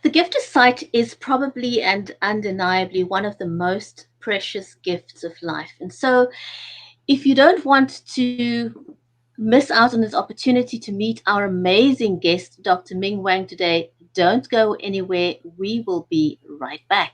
The gift of sight is probably and undeniably one of the most precious gifts of life. And so, if you don't want to miss out on this opportunity to meet our amazing guest, Dr. Ming Wang, today, don't go anywhere. We will be right back.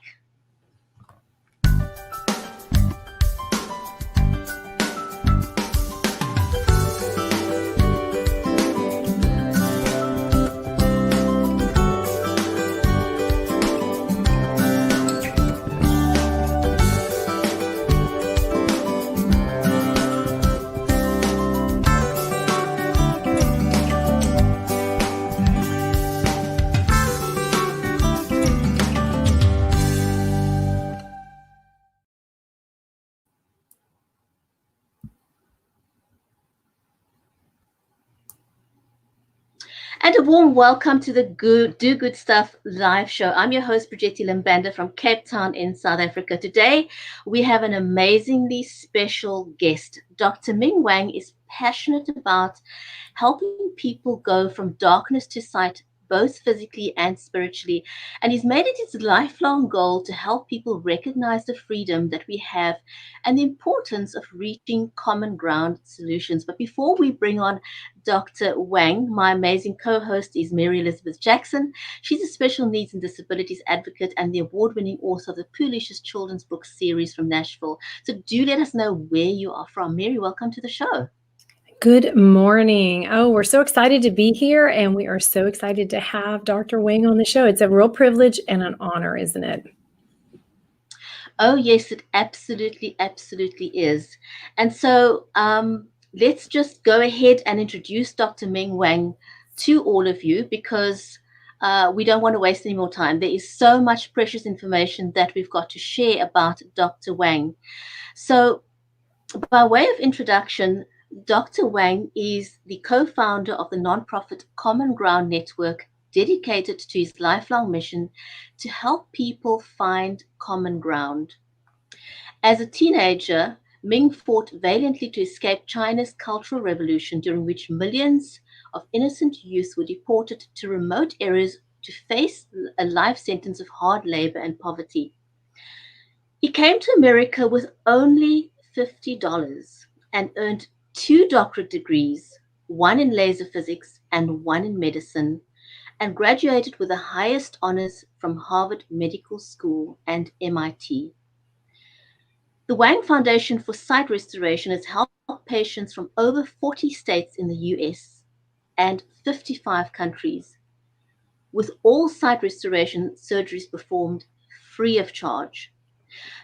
And a warm welcome to the Do Good Stuff live show. I'm your host, Bridgetti Banda from Cape Town in South Africa. Today, we have an amazingly special guest. Dr. Ming Wang is passionate about helping people go from darkness to sight, both physically and spiritually. And he's made it his lifelong goal to help people recognize the freedom that we have and the importance of reaching common ground solutions. But before we bring on Dr. Wang, my amazing co-host is Mary Elizabeth Jackson. She's a special needs and disabilities advocate and the award-winning author of the Poolicious children's book series from Nashville. So do let us know where you are from. Mary, welcome to the show. Good morning. Oh, we're so excited to be here, and we are so excited to have Dr. Wang on the show. It's a real privilege and an honor, isn't it? Oh, yes, it absolutely, absolutely is. And so let's just go ahead and introduce Dr. Ming Wang to all of you because we don't want to waste any more time. There is so much precious information that we've got to share about Dr. Wang. So by way of introduction, Dr. Wang is the co-founder of the nonprofit Common Ground Network, dedicated to his lifelong mission to help people find common ground. As a teenager, Ming fought valiantly to escape China's Cultural Revolution, during which millions of innocent youth were deported to remote areas to face a life sentence of hard labor and poverty. He came to America with only $50 and earned 2 doctorate degrees, one in laser physics and one in medicine, and graduated with the highest honors from Harvard Medical School and MIT. The Wang Foundation for Sight Restoration has helped patients from over 40 states in the US and 55 countries, with all sight restoration surgeries performed free of charge.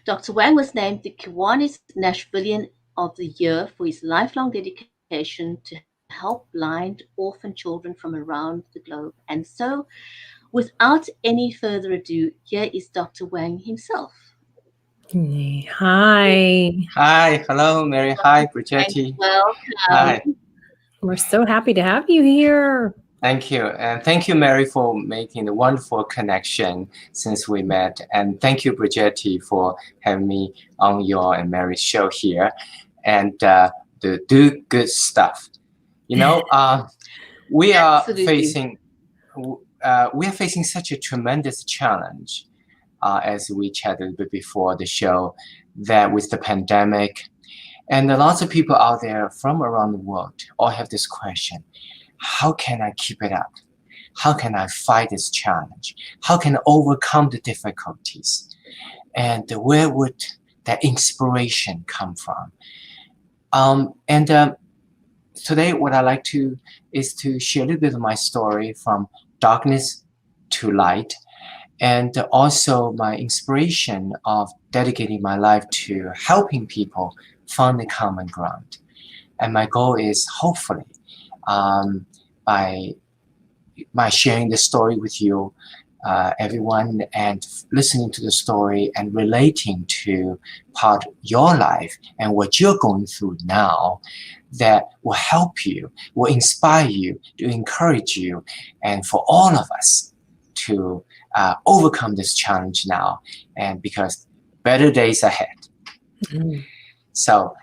Dr. Wang was named the Kiwanis Nashvilleian of the Year for his lifelong dedication to help blind orphan children from around the globe. And so, without any further ado, here is Dr. Wang himself. Hi. Hi. Hello, Mary. Hi, Bridgetti. Welcome. Hi. We're so happy to have you here. Thank you. And thank you, Mary, for making the wonderful connection since we met. And thank you, Bridgetti, for having me on your and Mary's show here. And the Do Good Stuff. You know, we are facing such a tremendous challenge, as we chatted a bit before the show, that with the pandemic, and lots of people out there from around the world all have this question: how can I keep it up? How can I fight this challenge? How can I overcome the difficulties? And where would that inspiration come from? Today, what I like to is to share a little bit of my story from darkness to light, and also my inspiration of dedicating my life to helping people find the common ground. And my goal is hopefully by sharing the story with you, everyone, and listening to the story and relating to part of your life and what you're going through now, that will help you, will inspire you, to encourage you, and for all of us to overcome this challenge now, and because better days ahead. Mm-hmm. So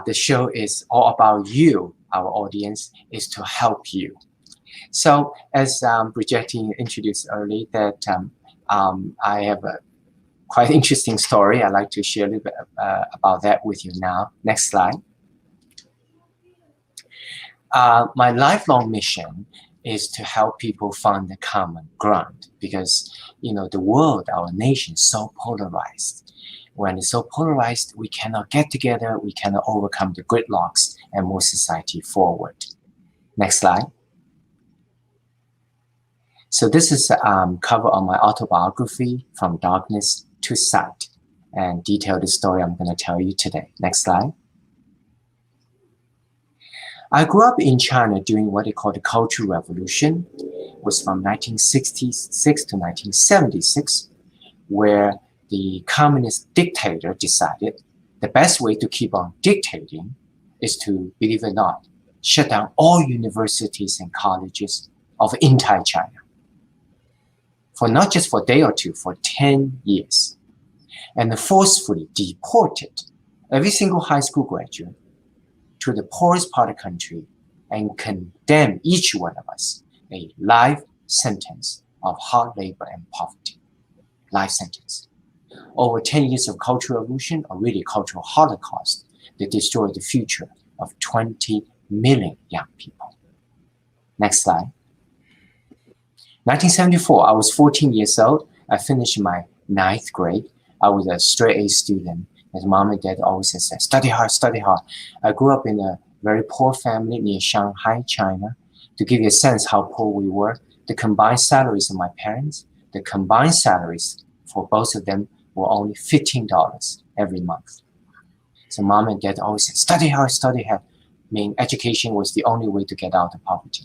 the show is all about you, our audience, is to help you. So as Bridgetti introduced earlier, that I have a quite interesting story. I'd like to share a little bit about that with you now. Next slide. My lifelong mission is to help people find the common ground because, the world, our nation is so polarized. When it's so polarized, we cannot get together, we cannot overcome the gridlocks and move society forward. Next slide. So this is cover on my autobiography, From Darkness to Sight, and detail the story I'm going to tell you today. Next slide. I grew up in China during what they call the Cultural Revolution. It was from 1966 to 1976, where the communist dictator decided the best way to keep on dictating is to, believe it or not, shut down all universities and colleges of entire China. For not just for a day or two, for 10 years. And forcefully deported every single high school graduate to the poorest part of the country and condemn each one of us a life sentence of hard labor and poverty. Life sentence. Over 10 years of cultural revolution, or really cultural holocaust, that destroyed the future of 20 million young people. Next slide. 1974, I was 14 years old. I finished my 9th grade. I was a straight A student. As mom and dad always said, study hard, study hard. I grew up in a very poor family near Shanghai, China. To give you a sense how poor we were, the combined salaries of my parents, the combined salaries for both of them were only $15 every month. So mom and dad always said, study hard, study hard. Education was the only way to get out of poverty.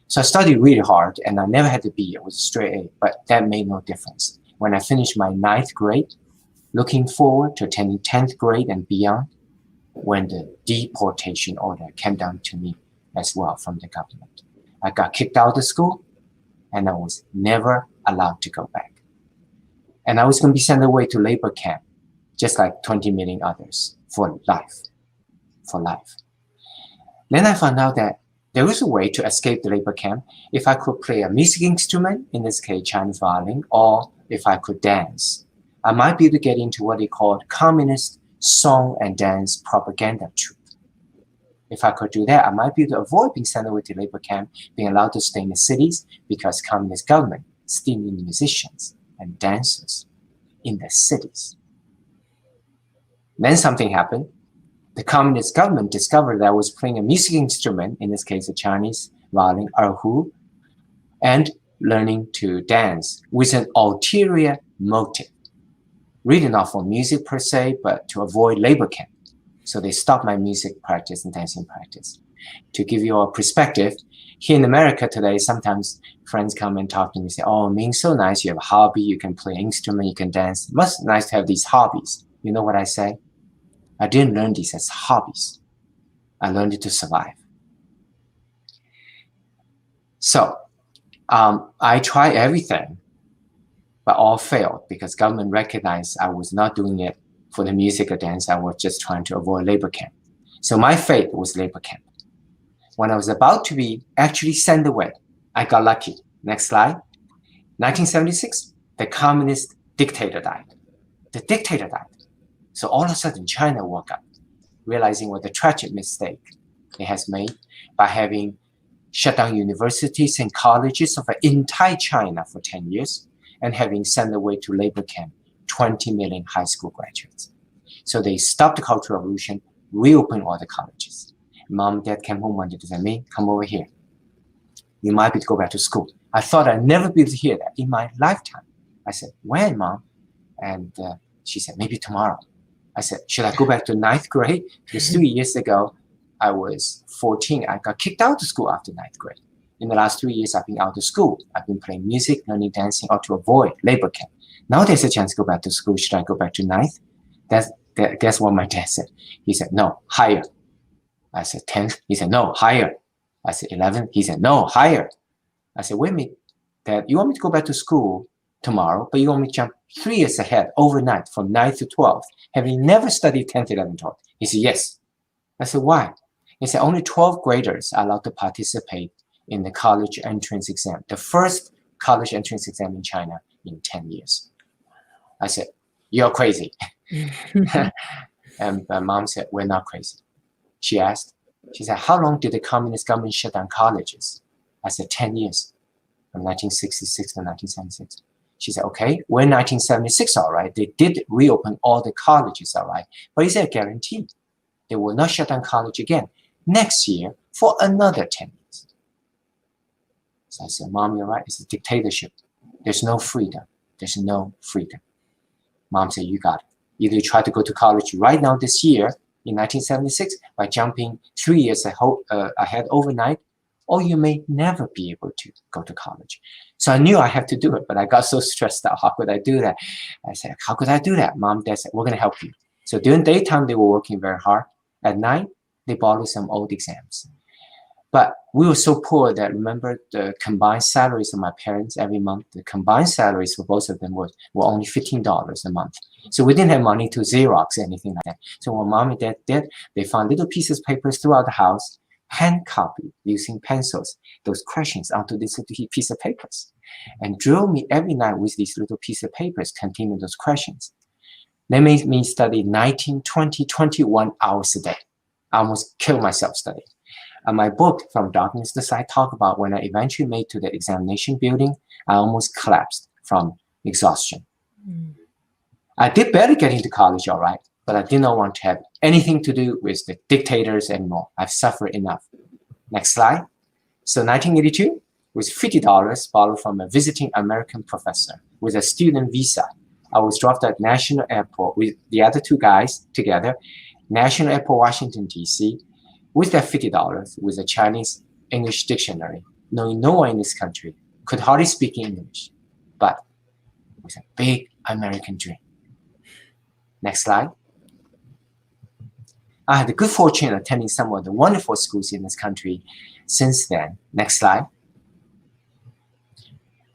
So I studied really hard, and I never had to B. It was a straight A, but that made no difference. When I finished my 9th grade, looking forward to attending 10th grade and beyond, when the deportation order came down to me as well from the government. I got kicked out of the school, and I was never allowed to go back. And I was going to be sent away to labor camp, just like 20 million others, for life. For life. Then I found out that there was a way to escape the labor camp if I could play a music instrument, in this case Chinese violin, or if I could dance. I might be able to get into what they called communist song and dance propaganda troupe. If I could do that, I might be able to avoid being sent away to labor camp, being allowed to stay in the cities, because communist government still need musicians and dancers in the cities. Then something happened. The communist government discovered that I was playing a music instrument, in this case a Chinese violin, erhu, and learning to dance with an ulterior motive. Really not for music per se, but to avoid labor camp. So they stopped my music practice and dancing practice. To give you a perspective, here in America today, sometimes friends come and talk to me and say, oh, Ming, so nice, you have a hobby, you can play an instrument, you can dance. It's nice to have these hobbies. You know what I say? I didn't learn these as hobbies. I learned it to survive. So I tried everything, but all failed because government recognized I was not doing it for the music or dance. I was just trying to avoid labor camp. So my fate was labor camp. When I was about to be actually sent away, I got lucky. Next slide. 1976, the communist dictator died. The dictator died. So all of a sudden, China woke up, realizing what a tragic mistake it has made by having shut down universities and colleges of entire China for 10 years and having sent away to labor camp 20 million high school graduates. So they stopped the Cultural Revolution, reopened all the colleges. Mom and dad came home one day to say, "Me, come over here. You might be to go back to school." I thought I'd never be able to hear that in my lifetime. I said, "When, Mom?" And she said, "Maybe tomorrow." I said, "Should I go back to 9th grade?" Because 3 years ago, I was 14. I got kicked out of school after 9th grade. In the last 3 years, I've been out of school. I've been playing music, learning dancing, or to avoid labor camp. Now there's a chance to go back to school. Should I go back to 9th? Guess what my dad said? He said, "No, higher." I said, 10th? He said, "No, higher." I said, 11th? He said, "No, higher." I said, "Wait a minute, Dad, you want me to go back to school tomorrow, but you want me to jump 3 years ahead overnight from 9th to 12th, having never studied 10th, 11th, 12th? He said, "Yes." I said, "Why?" He said, "Only 12th graders are allowed to participate in the college entrance exam. The first college entrance exam in China in 10 years. I said, you're crazy. And my mom said, we're not crazy. She said, how long did the communist government shut down colleges? I said, 10 years, from 1966 to 1976. She said, okay, we're in 1976, all right. They did reopen all the colleges, all right. But is there a guarantee? They will not shut down college again next year for another 10 years. So I said, Mom, you're right. It's a dictatorship. There's no freedom. There's no freedom. Mom said, you got it. Either you try to go to college right now this year in 1976 by jumping 3 years ahead overnight, or you may never be able to go to college. So I knew I had to do it, but I got so stressed out. How could I do that? I said, how could I do that? Mom, Dad said, we're going to help you. So during daytime, they were working very hard. At night, they borrowed some old exams. But we were so poor that, remember, the combined salaries of my parents every month, the combined salaries for both of them were only $15 a month. So we didn't have money to Xerox or anything like that. So what Mom and Dad did, they found little pieces of papers throughout the house, hand copied using pencils, those questions onto this little piece of papers, and drilled me every night with these little pieces of papers containing those questions. They made me study 19, 20, 21 hours a day. I almost killed myself studying. My book, From Darkness to Light, talk about when I eventually made to the examination building, I almost collapsed from exhaustion. I did better get into college, all right, but I did not want to have anything to do with the dictators anymore. I've suffered enough. Next slide. So 1982 was $50 borrowed from a visiting American professor with a student visa. I was dropped at National Airport with the other two guys together, National Airport, Washington, D.C., with that $50 with a Chinese English dictionary, knowing no one in this country, could hardly speak English, but with a big American dream. Next slide. I had the good fortune of attending some of the wonderful schools in this country since then. Next slide.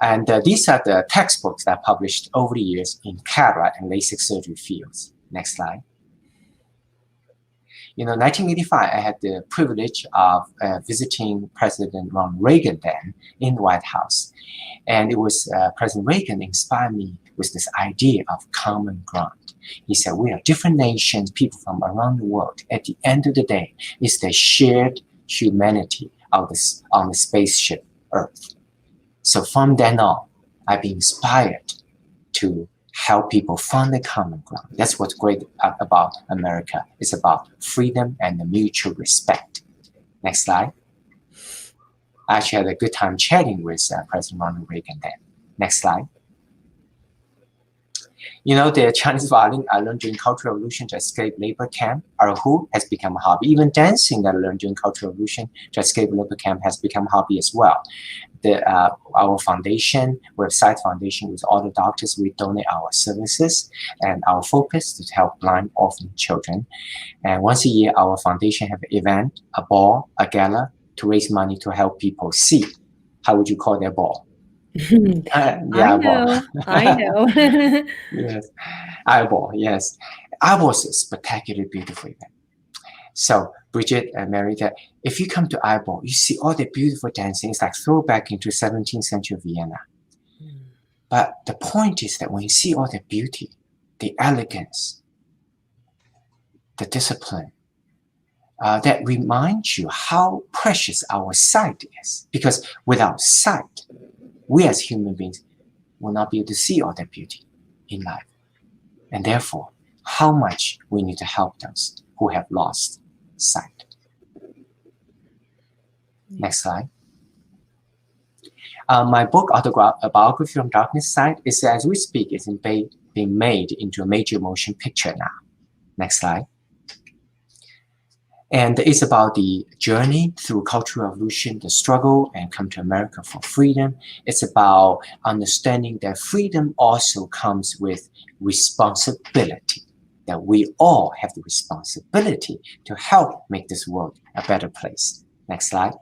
And these are the textbooks that I published over the years in cataract and LASIK surgery fields. Next slide. You know, 1985, I had the privilege of visiting President Ronald Reagan then in the White House. And it was President Reagan inspired me with this idea of common ground. He said, we are different nations, people from around the world. At the end of the day, it's the shared humanity of this, on the spaceship Earth. So from then on, I've been inspired to help people find the common ground. That's what's great about America. It's about freedom and the mutual respect. Next slide. I actually had a good time chatting with President Ronald Reagan then. Next slide. You know, the Chinese violin I learned during Cultural Revolution to escape labor camp, erhu, has become a hobby. Even dancing that I learned during Cultural Revolution to escape labor camp has become a hobby as well. Our foundation, website foundation, with all the doctors, we donate our services, and our focus is to help blind orphan children. And once a year, our foundation have an event, a ball, a gala, to raise money to help people see. How would you call that ball? I know. Yes, eyeball. Yes, eyeball is spectacularly beautiful event. So Bridget and Mary, that if you come to eyeball, you see all the beautiful dancing. It's like throwback into 17th century Vienna. But the point is that when you see all the beauty, the elegance, the discipline, that reminds you how precious our sight is. Because without sight, we as human beings will not be able to see all that beauty in life. And therefore, how much we need to help those who have lost sight. Next slide. My book, Autobiography from Darkness Side, is, as we speak, is being made into a major motion picture now. Next slide. And it's about the journey through Cultural Revolution, the struggle, and come to America for freedom. It's about understanding that freedom also comes with responsibility, that we all have the responsibility to help make this world a better place. Next slide.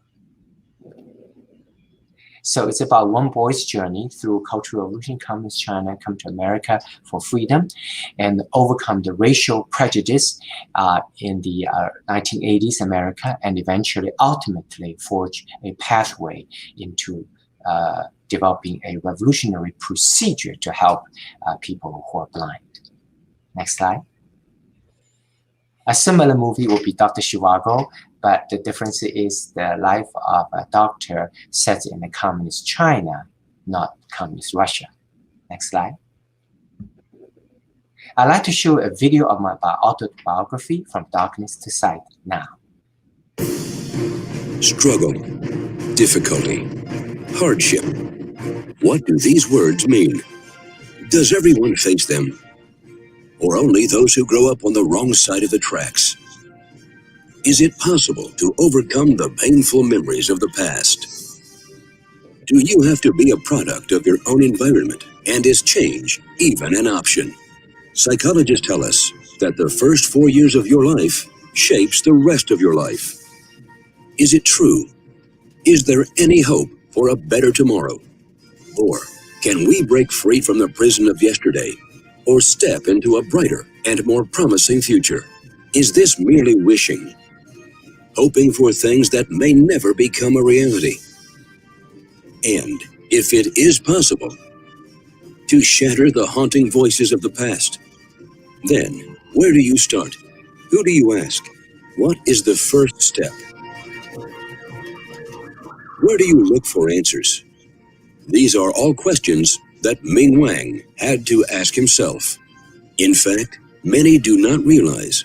So it's about one boy's journey through Cultural Revolution, Communist China, come to America for freedom, and overcome the racial prejudice in the 1980s America, and eventually, ultimately, forge a pathway into developing a revolutionary procedure to help people who are blind. Next slide. A similar movie will be Dr. Zhivago, but the difference is the life of a doctor set in the communist China, not communist Russia. Next slide. I'd like to show a video of my autobiography, From Darkness to Sight, now. Struggle, difficulty, hardship. What do these words mean? Does everyone face them? Or only those who grow up on the wrong side of the tracks? Is it possible to overcome the painful memories of the past? Do you have to be a product of your own environment? And is change even an option? Psychologists tell us that the first 4 years of your life shapes the rest of your life. Is it true? Is there any hope for a better tomorrow? Or can we break free from the prison of yesterday? Or step into a brighter and more promising future? Is this merely wishing? Hoping for things that may never become a reality? And if it is possible to shatter the haunting voices of the past, then where do you start? Who do you ask? What is the first step? Where do you look for answers? These are all questions that Ming Wang had to ask himself. In fact, many do not realize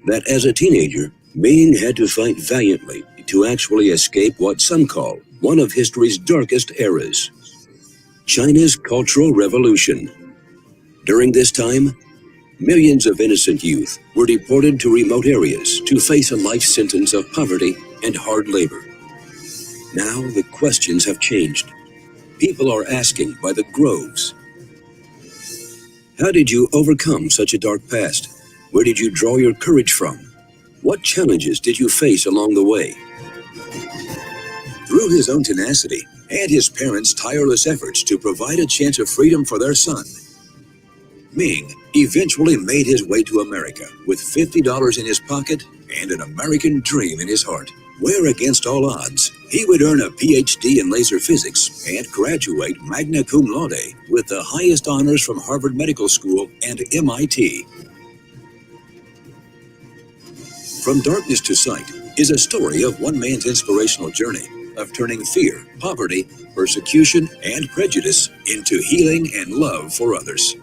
that as a teenager, Ming had to fight valiantly to actually escape what some call one of history's darkest eras, China's Cultural Revolution. During this time, millions of innocent youth were deported to remote areas to face a life sentence of poverty and hard labor. Now the questions have changed. People are asking by the groves. How did you overcome such a dark past? Where did you draw your courage from? What challenges did you face along the way? Through his own tenacity and his parents' tireless efforts to provide a chance of freedom for their son, Ming eventually made his way to America with $50 in his pocket and an American dream in his heart, where against all odds, he would earn a PhD in laser physics and graduate magna cum laude with the highest honors from Harvard Medical School and MIT. From Darkness to Sight is a story of one man's inspirational journey of turning fear, poverty, persecution, and prejudice into healing and love for others.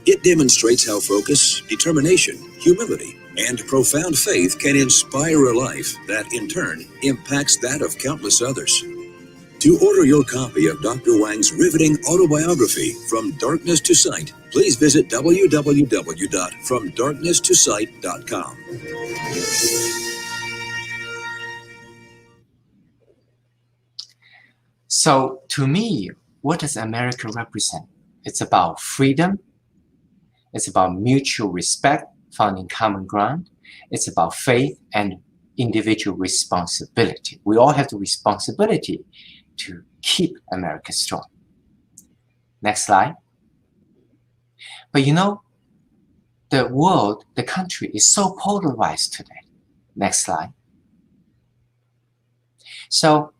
It demonstrates how focus, determination, humility, and profound faith can inspire a life that, in turn, impacts that of countless others. To order your copy of Dr. Wang's riveting autobiography, From Darkness to Sight, please visit www.fromdarknesstosight.com. So, to me, what does America represent? It's about freedom. It's about mutual respect, finding common ground. It's about faith and individual responsibility. We all have the responsibility to keep America strong. Next slide. But you know, the world, the country is so polarized today. Next slide. So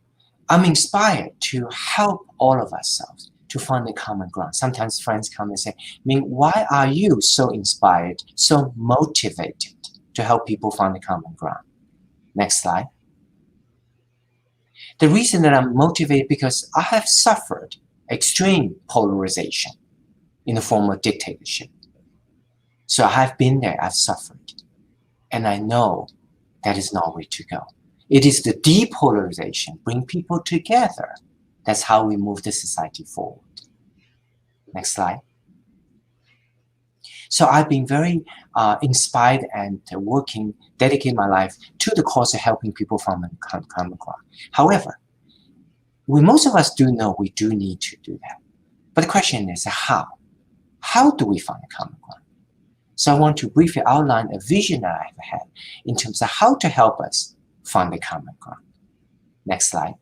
I'm inspired to help all of ourselves to find the common ground. Sometimes friends come and say, Ming, why are you so inspired, so motivated to help people find the common ground? Next slide. The reason that I'm motivated because I have suffered extreme polarization in the form of dictatorship. So I have been there, I've suffered. And I know that is not the way to go. It is the depolarization, bring people together. That's how we move the society forward. Next slide. So I've been very inspired and dedicating my life to the cause of helping people find the common ground. However, most of us do know we do need to do that. But the question is how? How do we find the common ground? So I want to briefly outline a vision that I've had in terms of how to help us find the common ground. Next slide.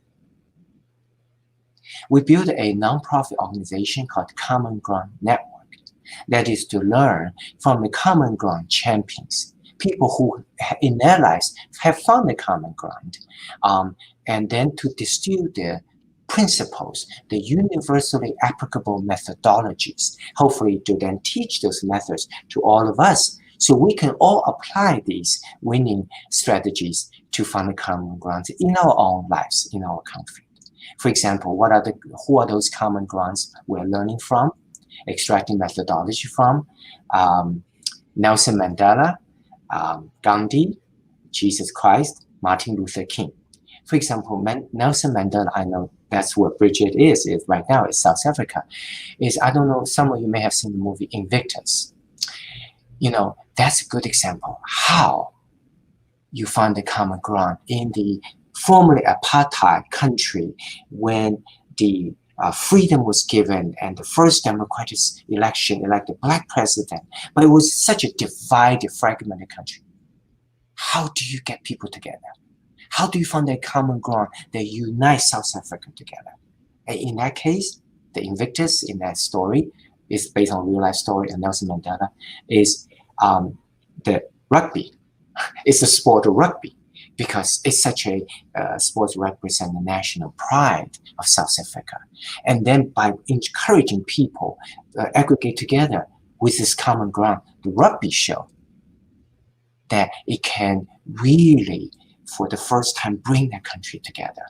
We built a nonprofit organization called Common Ground Network that is to learn from the common ground champions, people who in their lives have found the common ground, and then to distill the principles, the universally applicable methodologies, hopefully to then teach those methods to all of us, so we can all apply these winning strategies to find the common grounds in our own lives, in our country. For example, who are those common grounds we're learning from, extracting methodology from? Nelson Mandela, Gandhi, Jesus Christ, Martin Luther King. For example, Nelson Mandela, I know that's where Bridgetti is right now, is South Africa. I don't know, some of you may have seen the movie Invictus. You know, that's a good example how you find the common ground in the formerly apartheid country when the freedom was given and the first democratic election elected black president, but it was such a divided, fragmented country. How do you get people together? How do you find a common ground that unites South Africa together? And in that case, the Invictus in that story is based on a real life story, and Nelson Mandela is the rugby. It's the sport of rugby because it's such a sport that represents the national pride of South Africa. And then by encouraging people aggregate together with this common ground, the rugby showed that it can really, for the first time, bring the country together.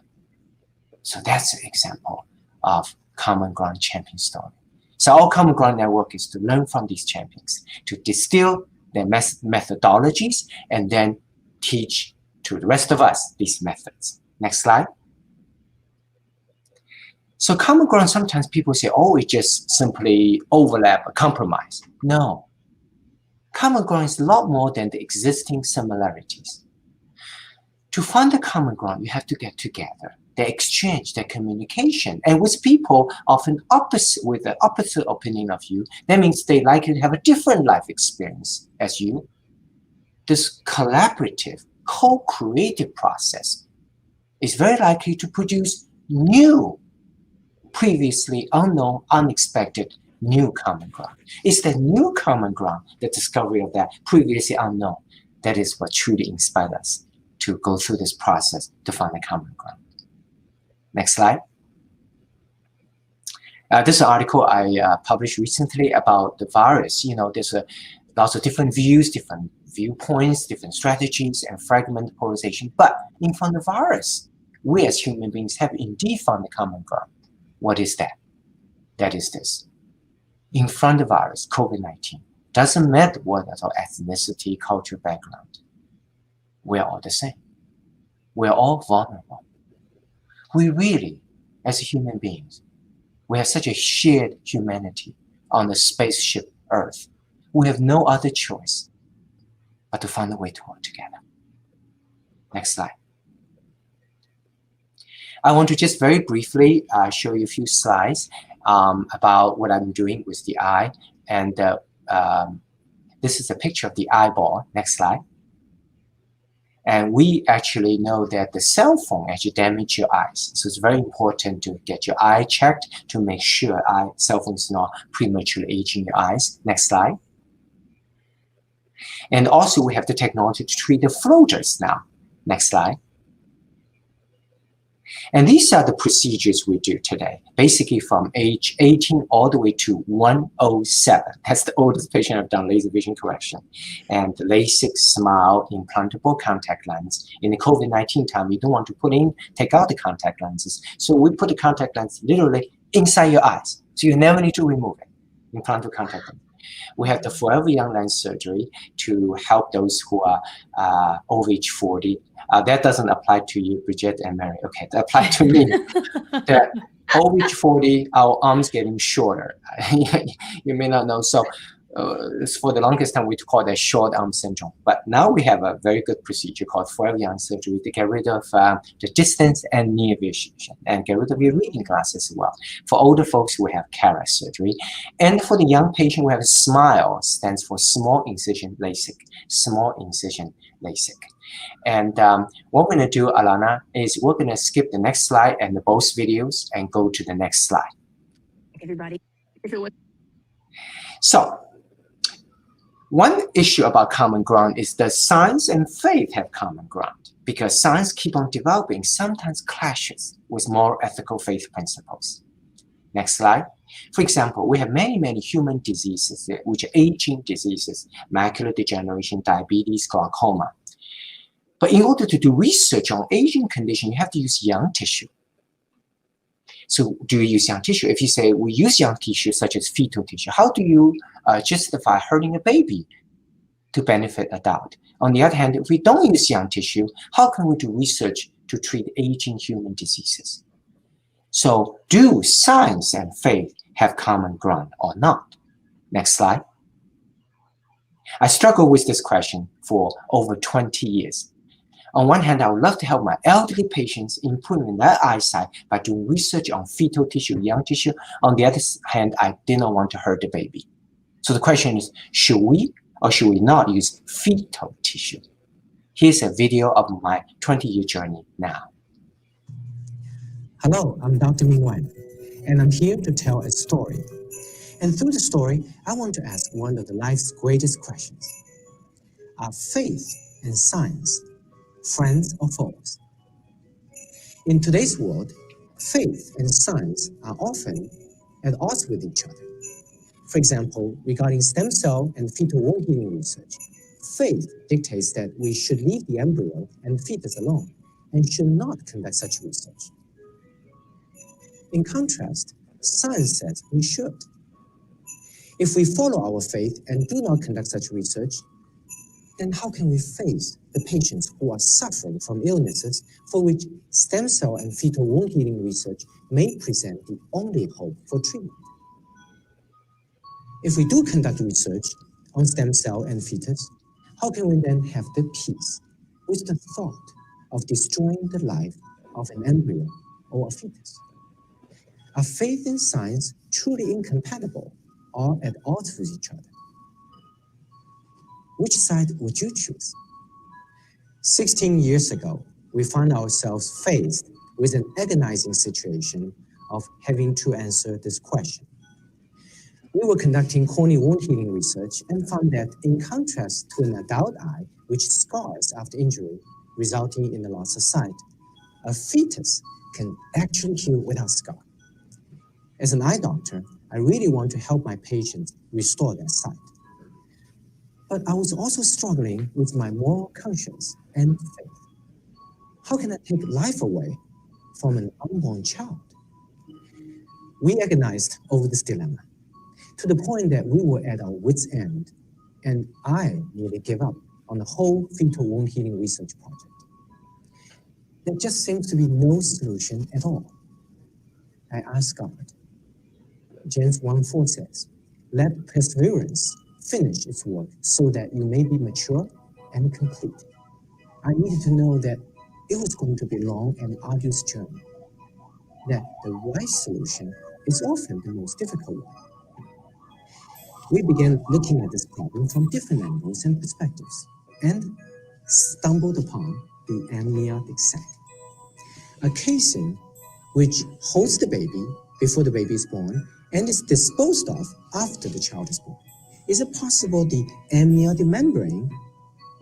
So that's an example of common ground champion story. So our common ground network is to learn from these champions, to distill their methodologies, and then teach to the rest of us these methods. Next slide. So common ground, sometimes people say, oh, it just simply overlap or compromise. No. Common ground is a lot more than the existing similarities. To find the common ground, you have to get together. They exchange, their communication, and with people often with the opposite opinion of you, that means they likely have a different life experience as you. This collaborative, co-creative process is very likely to produce new, previously unknown, unexpected, new common ground. It's the new common ground, the discovery of that previously unknown, that is what truly inspires us to go through this process to find a common ground. Next slide. This is an article I published recently about the virus. You know, there's lots of different views, different viewpoints, different strategies, and fragmented polarization. But in front of the virus, we as human beings have indeed found the common ground. What is that? That is this. In front of the virus, COVID-19, doesn't matter what our ethnicity, cultural background. We're all the same. We're all vulnerable. We really, as human beings, we have such a shared humanity on the spaceship Earth. We have no other choice but to find a way to work together. Next slide. I want to just very briefly show you a few slides about what I'm doing with the eye. And this is a picture of the eyeball. Next slide. And we actually know that the cell phone actually damages your eyes. So it's very important to get your eye checked to make sure cell phone is not prematurely aging your eyes. Next slide. And also we have the technology to treat the floaters now. Next slide. And these are the procedures we do today, basically from age 18 all the way to 107. That's the oldest patient I've done laser vision correction. And LASIK, SMILE, implantable contact lens. In the COVID-19 time, you don't want to take out the contact lenses. So we put the contact lens literally inside your eyes. So you never need to remove it. Implantable contact lens. We have the Forever Young lens surgery to help those who are over age 40. That doesn't apply to you, Bridget and Mary. Okay, that applies to me. That over age 40, our arms getting shorter. You may not know. So for the longest time, we call that short arm syndrome. But now we have a very good procedure called Forever Young surgery to get rid of the distance and near vision and get rid of your reading glasses as well. For older folks, we have cataract surgery. And for the young patient, we have a SMILE, stands for small incision LASIK, small incision LASIK. And what we're going to do, Alana, is we're going to skip the next slide and both videos and go to the next slide. Everybody. So One issue about common ground is that science and faith have common ground, because science keep on developing sometimes clashes with more ethical faith principles. Next slide. For example, we have many human diseases, which are aging diseases, macular degeneration, diabetes, glaucoma. But in order to do research on aging condition, you have to use young tissue. So do you use young tissue? If you say we use young tissue, such as fetal tissue, how do you justify hurting a baby to benefit adult? On the other hand, if we don't use young tissue, how can we do research to treat aging human diseases? So do science and faith have common ground or not? Next slide. I struggled with this question for over 20 years. On one hand, I would love to help my elderly patients improving their eyesight by doing research on fetal tissue, young tissue. On the other hand, I did not want to hurt the baby. So the question is, should we or should we not use fetal tissue? Here's a video of my 20-year journey now. Hello, I'm Dr. Ming Wang, and I'm here to tell a story. And through the story, I want to ask one of life's greatest questions. Are faith and science friends or foes? In today's world, faith and science are often at odds with each other. For example, regarding stem cell and fetal wound healing research, faith dictates that we should leave the embryo and fetus alone and should not conduct such research. In contrast, science says we should. If we follow our faith and do not conduct such research, then how can we face the patients who are suffering from illnesses for which stem cell and fetal wound healing research may present the only hope for treatment? If we do conduct research on stem cell and fetus, how can we then have the peace with the thought of destroying the life of an embryo or a fetus? Are faith and science truly incompatible or at odds with each other? Which side would you choose? 16 years ago, we found ourselves faced with an agonizing situation of having to answer this question. We were conducting corneal wound healing research and found that in contrast to an adult eye, which scars after injury, resulting in the loss of sight, a fetus can actually heal without scar. As an eye doctor, I really want to help my patients restore their sight. But I was also struggling with my moral conscience and faith. How can I take life away from an unborn child? We agonized over this dilemma, to the point that we were at our wits' end, and I nearly gave up on the whole fetal wound healing research project. There just seems to be no solution at all. I asked God. James 1:4 says, "Let perseverance finish its work so that you may be mature and complete." I needed to know that it was going to be a long and arduous journey, that the right solution is often the most difficult one. We began looking at this problem from different angles and perspectives and stumbled upon the amniotic sac, a casing which holds the baby before the baby is born and is disposed of after the child is born. Is it possible the amniotic membrane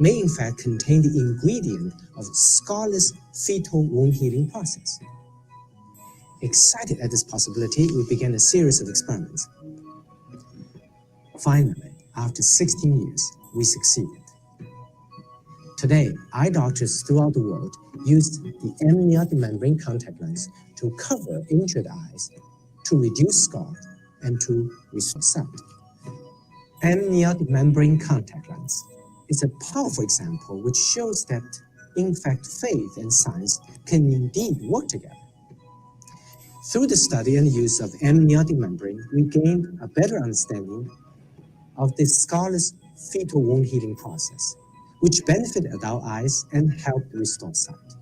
may in fact contain the ingredient of scarless fetal wound healing process? Excited at this possibility, we began a series of experiments. Finally, after 16 years, we succeeded. Today, eye doctors throughout the world use the amniotic membrane contact lens to cover injured eyes, to reduce scars, and to restore sight. Amniotic membrane contact lens is a powerful example which shows that, in fact, faith and science can indeed work together. Through the study and use of amniotic membrane, we gained a better understanding of the scarless fetal wound healing process, which benefit adult eyes and help restore sight.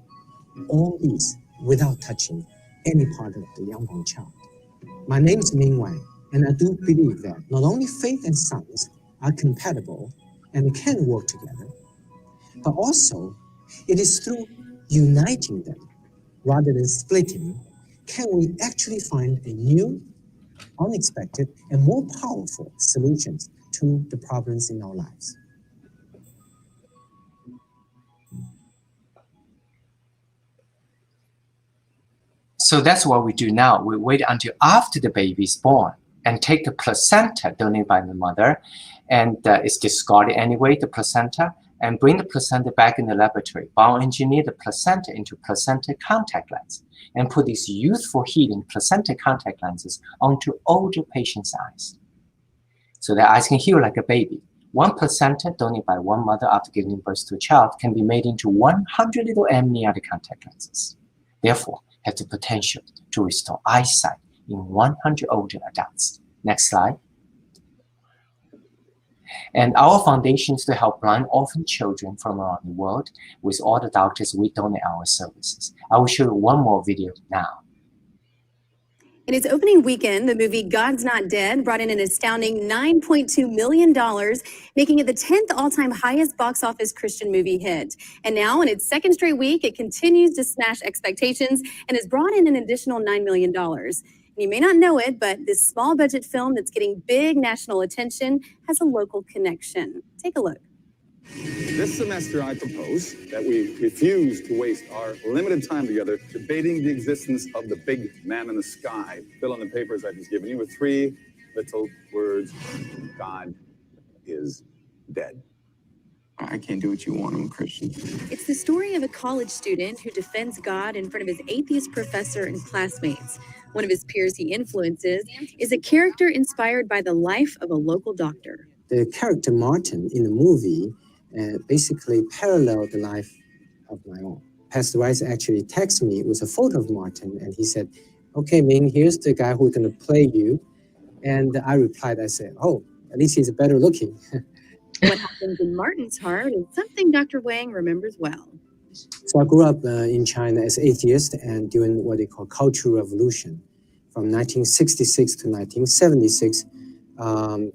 All these without touching any part of the youngborn child. My name is Ming Wang, and I do believe that not only faith and science are compatible and can work together, but also it is through uniting them rather than splitting can we actually find a new, unexpected, and more powerful solutions to the problems in our lives. So that's what we do now. We wait until after the baby is born and take the placenta donated by the mother, and it's discarded anyway, the placenta, and bring the placenta back in the laboratory, bioengineer the placenta into placenta contact lens, and put these youthful healing placenta contact lenses onto older patients' eyes. So their eyes can heal like a baby. One placenta donated by one mother after giving birth to a child can be made into 100 little amniotic contact lenses. Therefore, have the potential to restore eyesight in 100 older adults. Next slide. And our foundation is to help blind orphan children from around the world. With all the doctors, we donate our services. I will show you one more video now. In its opening weekend, the movie God's Not Dead brought in an astounding $9.2 million, making it the 10th all-time highest box office Christian movie hit. And now, in its second straight week, it continues to smash expectations and has brought in an additional $9 million. And you may not know it, but this small budget film that's getting big national attention has a local connection. Take a look. This semester, I propose that we refuse to waste our limited time together debating the existence of the big man in the sky. Fill in the papers I've just given you with 3 little words. God is dead. I can't do what you want. I'm a Christian. It's the story of a college student who defends God in front of his atheist professor and classmates. One of his peers he influences is a character inspired by the life of a local doctor. The character Martin in the movie basically paralleled the life of my own. Pastor Rice actually texted me with a photo of Martin, and he said, "Okay, Ming, here's the guy who's going to play you." And I replied, I said, "Oh, at least he's better looking." What happens in Martin's heart is something Dr. Wang remembers well. So I grew up in China as atheist and during what they call Cultural Revolution. From 1966 to 1976,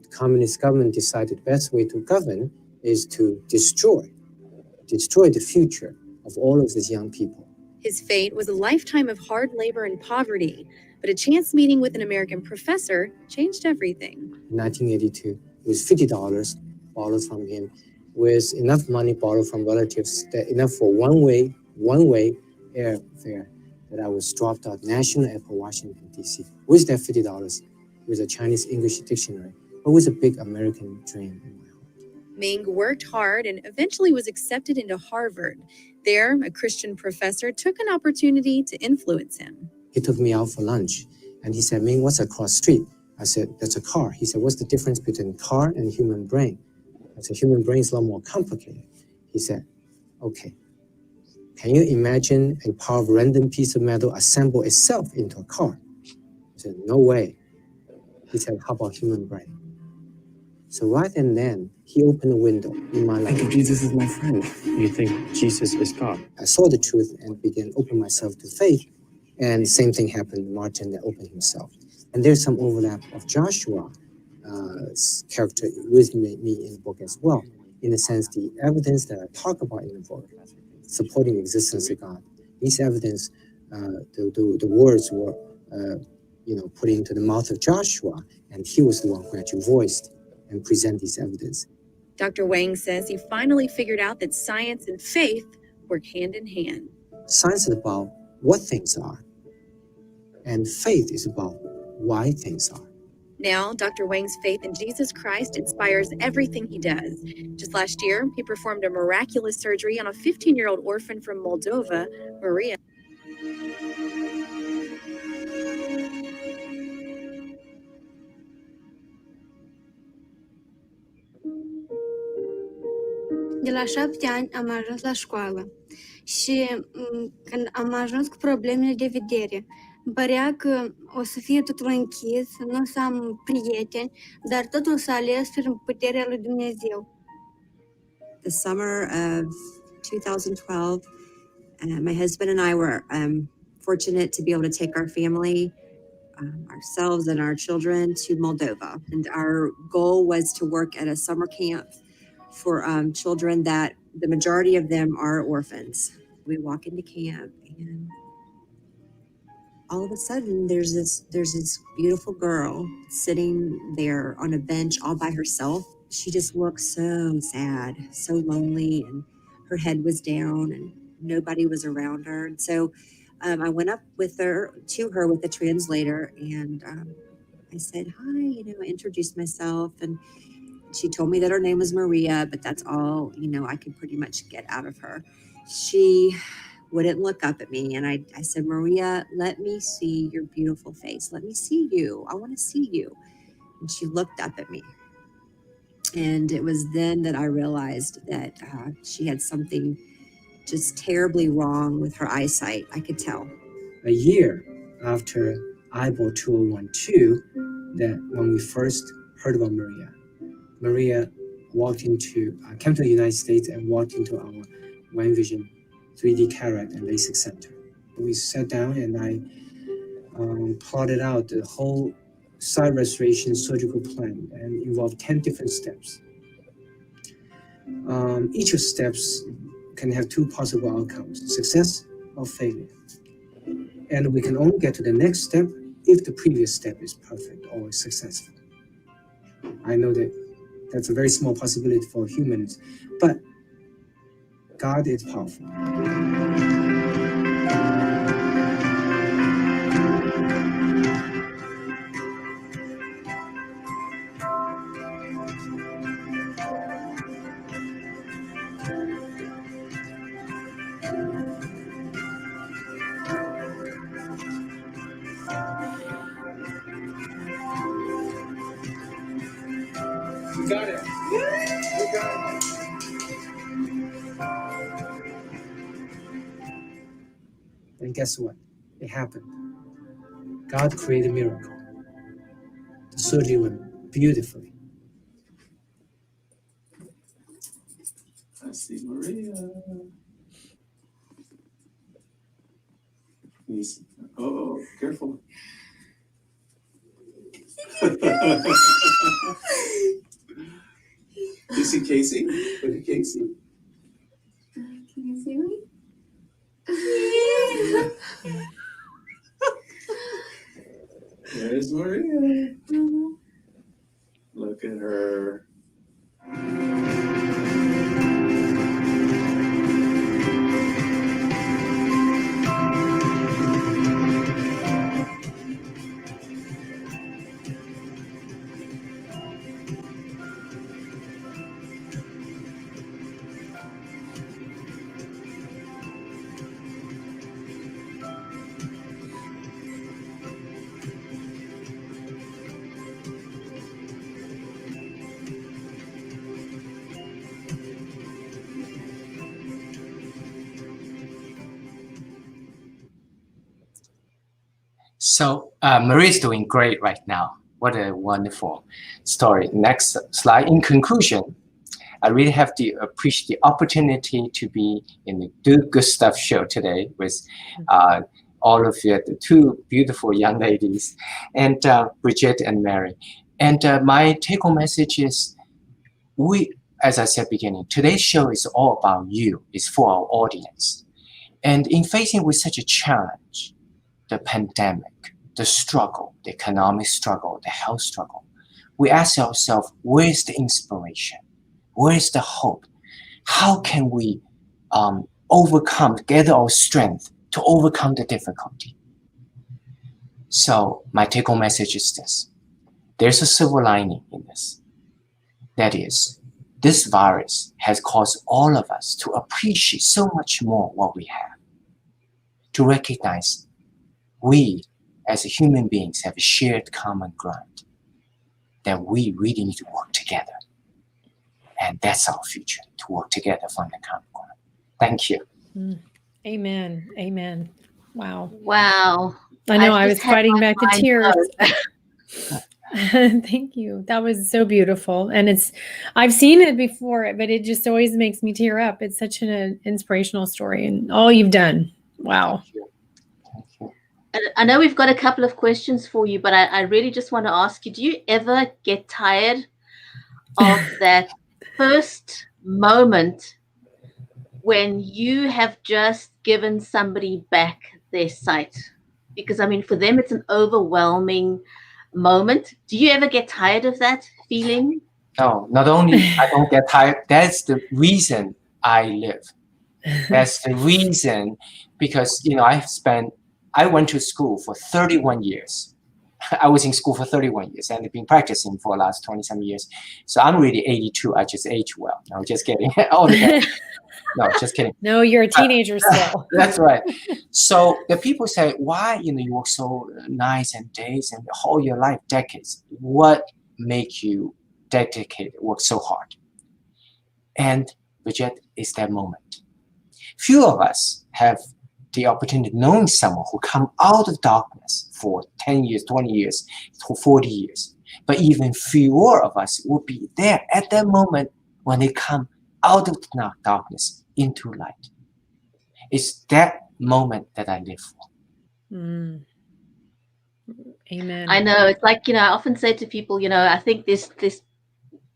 communist government decided the best way to govern is to destroy the future of all of these young people. His fate was a lifetime of hard labor and poverty, but a chance meeting with an American professor changed everything. In 1982, with $50 borrowed from him, with enough money borrowed from relatives, that enough for one-way airfare, that I was dropped out National Airport, Washington, D.C. With that $50, with a Chinese English dictionary, but with a big American dream in my heart. Ming worked hard and eventually was accepted into Harvard. There, a Christian professor took an opportunity to influence him. He took me out for lunch, and he said, "Ming, what's across the street?" I said, "That's a car." He said, "What's the difference between car and human brain?" I said, "Human brain is a lot more complicated." He said, "Okay, can you imagine a power of random piece of metal assemble itself into a car?" I said, "No way." He said, "How about human brain?" So right and then, he opened a window in my life. I think Jesus is my friend. You think Jesus is God? I saw the truth and began opening myself to faith. And the same thing happened to Martin that opened himself. And there's some overlap of Joshua's character with me in the book as well. In a sense, the evidence that I talk about in the book, supporting the existence of God, these evidence, the words were, put into the mouth of Joshua, and he was the one who actually voiced and present these evidence. Dr. Wang says he finally figured out that science and faith work hand in hand. Science is about what things are, and faith is about why things are. Now, Dr. Wang's faith in Jesus Christ inspires everything he does. Just last year, he performed a miraculous surgery on a 15-year-old orphan from Moldova, Maria. De la 7 ani am ajuns la școală și când am ajuns cu problemele de vedere, îmi părea că o să fie totul închis, nu o să am prieteni, dar totul s-a ales prin puterea lui Dumnezeu. The summer of 2012, my husband and I were fortunate to be able to take our family, ourselves and our children to Moldova. And our goal was to work at a summer camp for children that the majority of them are orphans. We walk into camp and all of a sudden there's this beautiful girl sitting there on a bench all by herself. she just looked so sad, so lonely, and her head was down and nobody was around her. And so I went up to her with the translator, and I said, hi, I introduced myself, and she told me that her name was Maria, but that's all, I could pretty much get out of her. She wouldn't look up at me. And I said, Maria, let me see your beautiful face. Let me see you. I want to see you. And she looked up at me. And it was then that I realized that she had something just terribly wrong with her eyesight. I could tell. A year after eyeball 2012, that when we first heard about Maria, Maria came to the United States and walked into our Wang Vision 3D cataract and LASIK center. We sat down and I plotted out the whole side restoration surgical plan and involved 10 different steps. Each of the steps can have two possible outcomes, success or failure. And we can only get to the next step if the previous step is perfect or successful. I know that that's a very small possibility for humans, but God is powerful. You got it. You got it. And guess what? It happened. God created a miracle. The surgery went beautifully. I see Maria. Oh, careful. You see Casey? Look at Casey. Can you see me? There's Maria. Look at her. So Marie's doing great right now. What a wonderful story. Next slide. In conclusion, I really have to appreciate the opportunity to be in the Do Good Stuff show today with all of you, the two beautiful young ladies, and Bridget and Mary. And my take-home message is, as I said beginning, today's show is all about you. It's for our audience. And in facing with such a challenge, the pandemic, the struggle, the economic struggle, the health struggle, we ask ourselves, where's the inspiration? Where's the hope? How can we gather our strength to overcome the difficulty? So my take-home message is this. There's a silver lining in this. That is, this virus has caused all of us to appreciate so much more what we have, to recognize we as human beings have a shared common ground, that we really need to work together. And that's our future, to work together from the common ground. Thank you. Amen. Amen. Wow. Wow. I know, I was fighting back the tears. Thank you. That was so beautiful. And I've seen it before, but it just always makes me tear up. It's such an inspirational story and all you've done. Wow. Thank you. I know we've got a couple of questions for you, but I really just want to ask you, do you ever get tired of that first moment when you have just given somebody back their sight? Because, I mean, for them, it's an overwhelming moment. Do you ever get tired of that feeling? No, not only I don't get tired, that's the reason I live. That's the reason, because, you know, I went to school for 31 years. I was in school for 31 years and I've been practicing for the last 20-some years. So I'm really 82. I just age well. No, just kidding. All the time. No, just kidding. No, you're a teenager still. That's right. So the people say, why, you know, you work so nice and days and all your life, decades. What make you dedicated, work so hard? And Bridgetti is that moment. Few of us have the opportunity of knowing someone who come out of darkness for 10 years, 20 years, for 40 years. But even fewer of us will be there at that moment when they come out of the darkness into light. It's that moment that I live for. Amen. I know. It's like, you know, I often say to people, you know, I think there's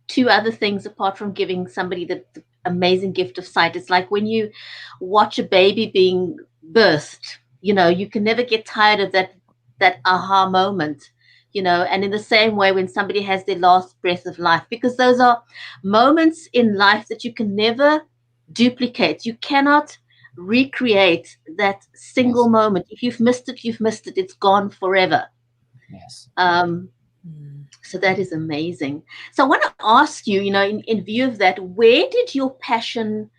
two other things apart from giving somebody the amazing gift of sight. It's like when you watch a baby being birthed, you know, you can never get tired of that aha moment, you know. And in the same way, when somebody has their last breath of life, because those are moments in life that you can never duplicate. You cannot recreate that single moment. If you've missed it, you've missed it. It's gone forever. Yes. So that is amazing. So I want to ask you, you know, in view of that, where did your passion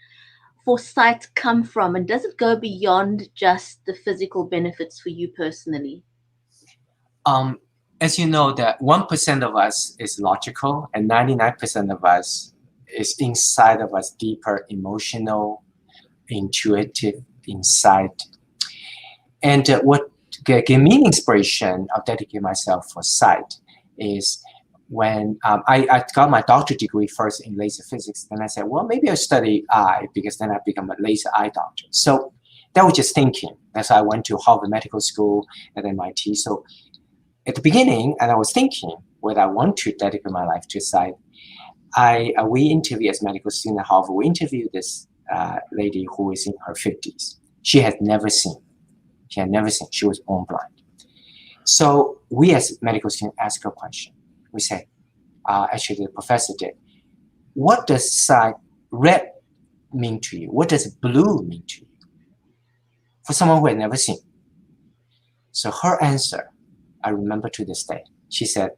for sight come from? And does it go beyond just the physical benefits for you personally? As you know, that 1% of us is logical and 99% of us is inside of us, deeper emotional, intuitive insight. And what gave me inspiration of dedicating myself for sight is when I got my doctorate degree first in laser physics. Then I said, well, maybe I'll study eye, because then I become a laser eye doctor. So that was just thinking. That's why I went to Harvard Medical School at MIT. So at the beginning, and I was thinking whether I want to dedicate my life to sight, we interviewed as medical student at Harvard. We interviewed this lady who is in her 50s. She had never seen. She had never seen. She was born blind. So we as medical students asked her a question. We said, actually the professor did, what does sight red mean to you? What does blue mean to you? For someone who had never seen. So her answer, I remember to this day. She said,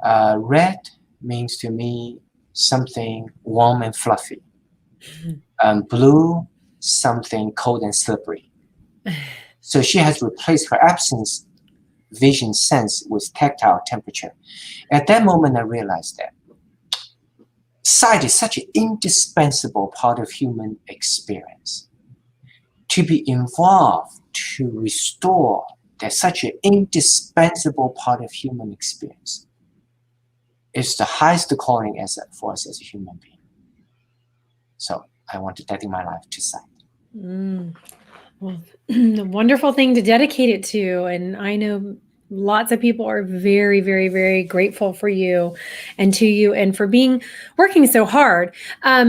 red means to me something warm and fluffy. Blue, something cold and slippery. So she has replaced her absence vision sense with tactile temperature. At that moment, I realized that sight is such an indispensable part of human experience. To be involved, to restore, that's such an indispensable part of human experience. It's the highest calling asset for us as a human being. So I want to dedicate my life to sight. Well, a wonderful thing to dedicate it to. And I know lots of people are very, very, very grateful for you and to you and for working so hard.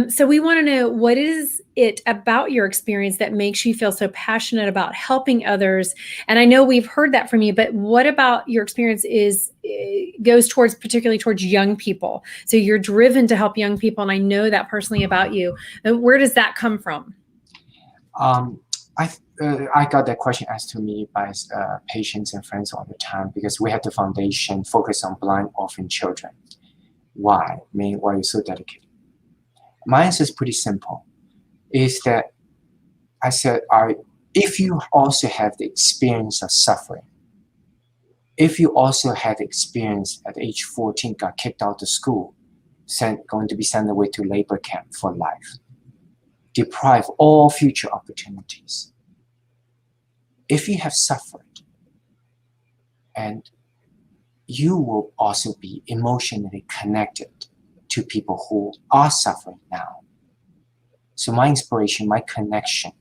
So we want to know, what is it about your experience that makes you feel so passionate about helping others? And I know we've heard that from you, but what about your experience goes particularly towards young people? So you're driven to help young people. And I know that personally about you. And where does that come from? I got that question asked to me by patients and friends all the time, because we have the foundation focused on blind orphan children. Why? Why are you so dedicated? My answer is pretty simple. Is that I said, if you also have the experience of suffering, if you also had experience at age 14, got kicked out of school, going to be sent away to labor camp for life, deprive all future opportunities. If you have suffered, and you will also be emotionally connected to people who are suffering now. So my inspiration, my connection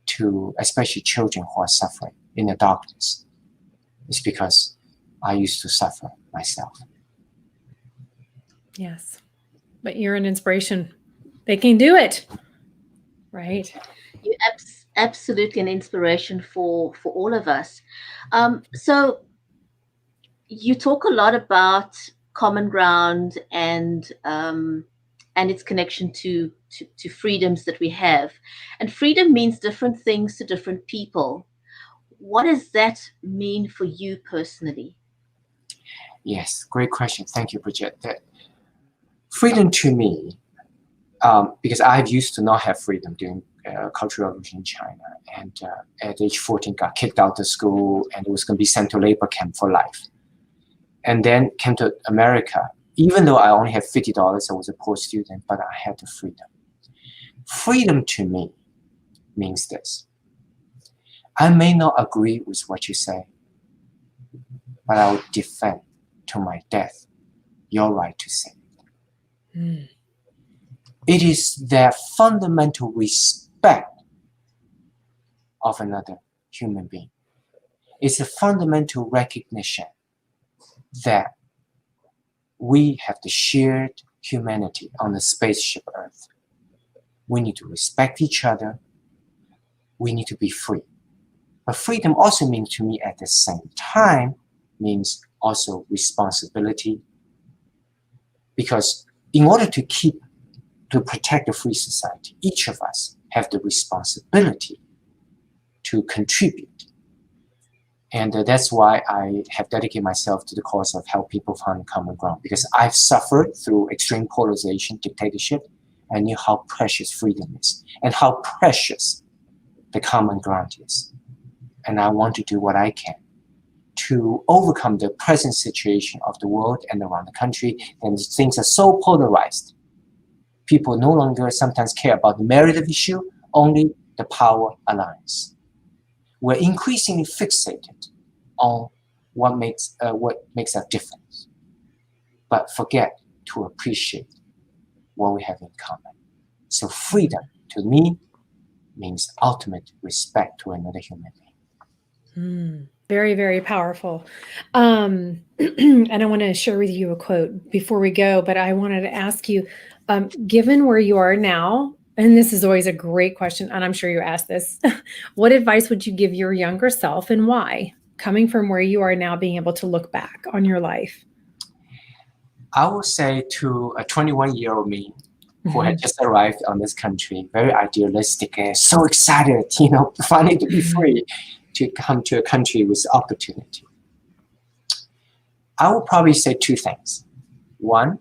to especially children who are suffering in the darkness is because I used to suffer myself. Yes, but you're an inspiration. They can do it, right? You're absolutely an inspiration for all of us. So you talk a lot about common ground and its connection to freedoms that we have. And freedom means different things to different people. What does that mean for you personally? Yes, great question. Thank you, Bridget. That freedom to me, because I used to not have freedom during Cultural Revolution in China, and at age 14 got kicked out of school and was going to be sent to labor camp for life. And then came to America. Even though I only had $50, I was a poor student, but I had the freedom. Freedom to me means this. I may not agree with what you say, but I will defend to my death your right to say it. Mm. It is that fundamental respect of another human being. It's a fundamental recognition that we have the shared humanity on the spaceship Earth. We need to respect each other. We need to be free. But freedom also means to me at the same time means also responsibility. Because in order to protect a free society, each of us have the responsibility to contribute. And that's why I have dedicated myself to the cause of help people find common ground, because I've suffered through extreme polarization, dictatorship, and knew how precious freedom is and how precious the common ground is. And I want to do what I can to overcome the present situation of the world and around the country. And things are so polarized. People no longer sometimes care about the merit of the issue, only the power alliance. We're increasingly fixated on what makes a difference, but forget to appreciate what we have in common. So freedom, to me, means ultimate respect to another human being. Very, very powerful. And I want to share with you a quote before we go, but I wanted to ask you, given where you are now, and this is always a great question, and I'm sure you asked this, what advice would you give your younger self and why, coming from where you are now, being able to look back on your life? I would say to a 21-year-old me who had just arrived on this country, very idealistic and so excited, finally to be free, to come to a country with opportunity. I would probably say two things. One,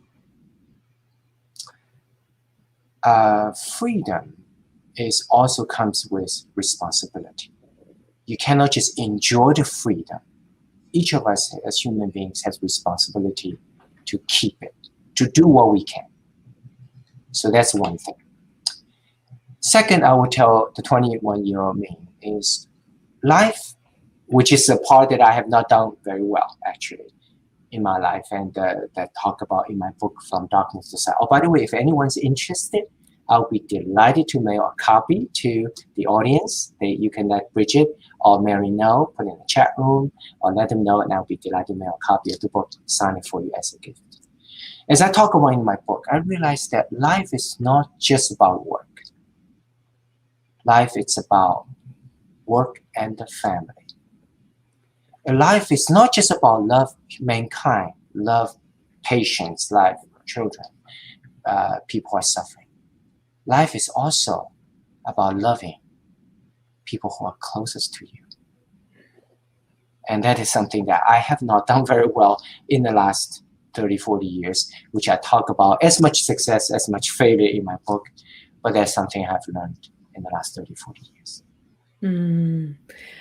freedom also comes with responsibility. You cannot just enjoy the freedom. Each of us as human beings has responsibility to keep it, to do what we can. So that's one thing. Second, I would tell the 21-year-old me is life, which is a part that I have not done very well, actually, in my life, and that talk about in my book, From Darkness to Light. Oh, by the way, if anyone's interested, I'll be delighted to mail a copy to the audience. You can let Bridget or Mary know, put in the chat room, or let them know, and I'll be delighted to mail a copy of the book, sign it for you as a gift. As I talk about in my book, I realized that life is not just about work. Life is about work and the family. And life is not just about love mankind, love patients, love children, people who are suffering. Life is also about loving people who are closest to you. And that is something that I have not done very well in the last 30, 40 years, which I talk about as much success, as much failure in my book, but that's something I've learned in the last 30, 40 years.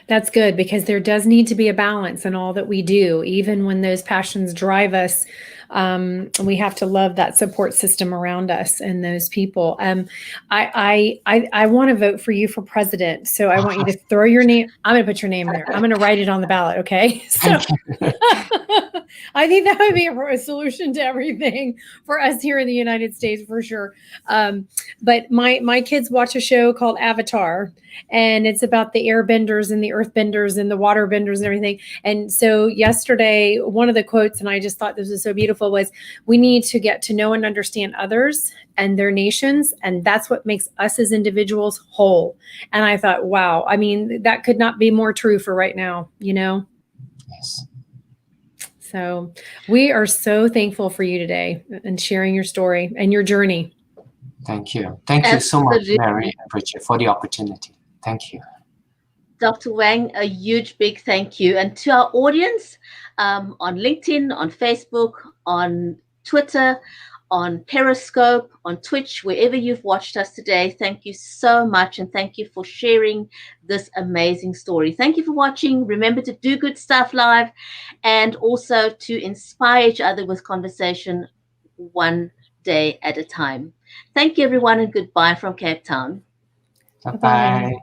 That's good, because there does need to be a balance in all that we do, even when those passions drive us. We have to love that support system around us and those people. I want to vote for you for president. So I want you to throw your name. I'm going to put your name there. I'm going to write it on the ballot. Okay. So I think that would be a solution to everything for us here in the United States, for sure. But my kids watch a show called Avatar, and it's about the airbenders and the earthbenders and the waterbenders and everything. And so yesterday, one of the quotes, and I just thought this was so beautiful, was we need to get to know and understand others and their nations. And that's what makes us as individuals whole. And I thought, wow, I mean, that could not be more true for right now, Yes. So we are so thankful for you today and sharing your story and your journey. Thank you. Thank you so much, Mary and Bridget, for the opportunity. Thank you. Dr. Wang, a huge big thank you. And to our audience on LinkedIn, on Facebook, on Twitter, on Periscope, on Twitch, wherever you've watched us today, thank you so much. And thank you for sharing this amazing story. Thank you for watching. Remember to do good stuff live and also to inspire each other with conversation one day at a time. Thank you, everyone, and goodbye from Cape Town. Bye-bye.